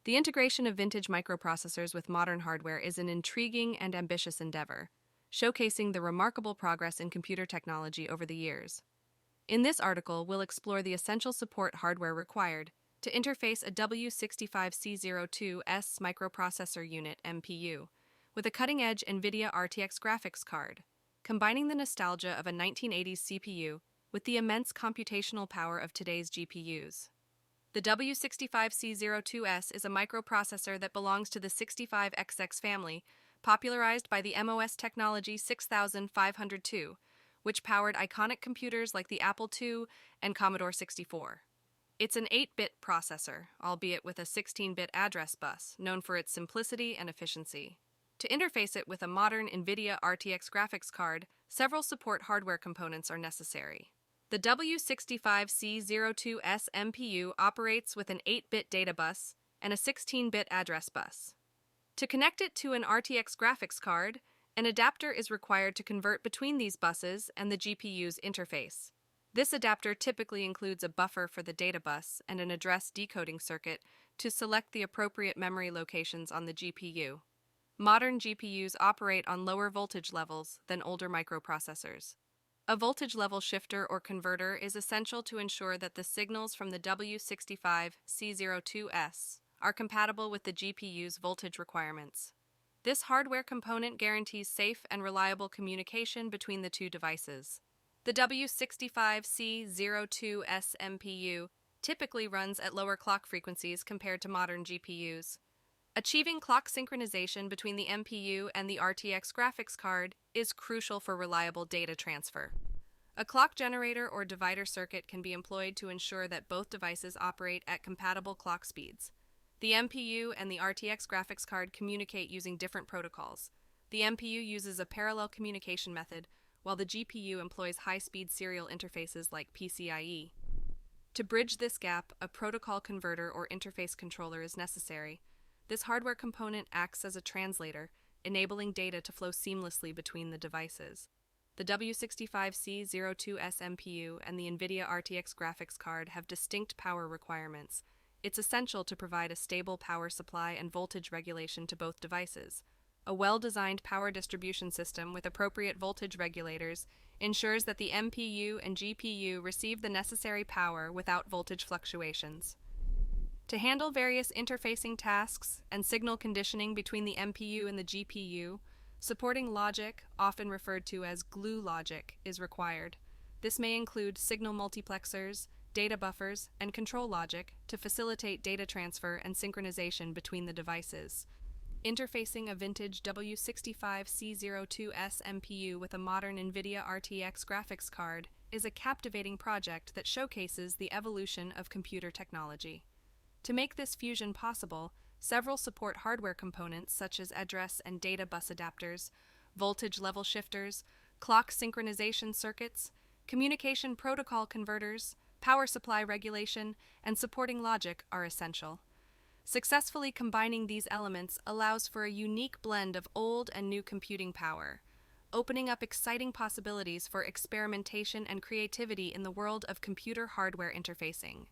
The integration of vintage microprocessors with modern hardware is an intriguing and ambitious endeavor, showcasing the remarkable progress in computer technology over the years. In this article, we'll explore the essential support hardware required to interface a W65C02S microprocessor unit MPU with a cutting-edge NVIDIA RTX graphics card, combining the nostalgia of a 1980s CPU with the immense computational power of today's GPUs. The W65C02S is a microprocessor that belongs to the 65XX family, popularized by the MOS technology 6502, which powered iconic computers like the Apple II and Commodore 64. It's an 8-bit processor, albeit with a 16-bit address bus, known for its simplicity and efficiency. To interface it with a modern NVIDIA RTX graphics card, several support hardware components are necessary. The W65C02S MPU operates with an 8-bit data bus and a 16-bit address bus. To connect it to an RTX graphics card, an adapter is required to convert between these buses and the GPU's interface. This adapter typically includes a buffer for the data bus and an address decoding circuit to select the appropriate memory locations on the GPU. Modern GPUs operate on lower voltage levels than older microprocessors. A voltage level shifter or converter is essential to ensure that the signals from the W65C02S are compatible with the GPU's voltage requirements. This hardware component guarantees safe and reliable communication between the two devices. The W65C02S MPU typically runs at lower clock frequencies compared to modern GPUs. Achieving clock synchronization between the MPU and the RTX graphics card is crucial for reliable data transfer. A clock generator or divider circuit can be employed to ensure that both devices operate at compatible clock speeds. The MPU and the RTX graphics card communicate using different protocols. The MPU uses a parallel communication method, while the GPU employs high-speed serial interfaces like PCIe. To bridge this gap, a protocol converter or interface controller is necessary. This hardware component acts as a translator, enabling data to flow seamlessly between the devices. The W65C02S MPU and the NVIDIA RTX graphics card have distinct power requirements. It's essential to provide a stable power supply and voltage regulation to both devices. A well-designed power distribution system with appropriate voltage regulators ensures that the MPU and GPU receive the necessary power without voltage fluctuations. To handle various interfacing tasks and signal conditioning between the MPU and the GPU, supporting logic, often referred to as glue logic, is required. This may include signal multiplexers, data buffers, and control logic to facilitate data transfer and synchronization between the devices. Interfacing a vintage W65C02S MPU with a modern NVIDIA RTX graphics card is a captivating project that showcases the evolution of computer technology. To make this fusion possible, several support hardware components such as address and data bus adapters, voltage level shifters, clock synchronization circuits, communication protocol converters, power supply regulation, and supporting logic are essential. Successfully combining these elements allows for a unique blend of old and new computing power, opening up exciting possibilities for experimentation and creativity in the world of computer hardware interfacing.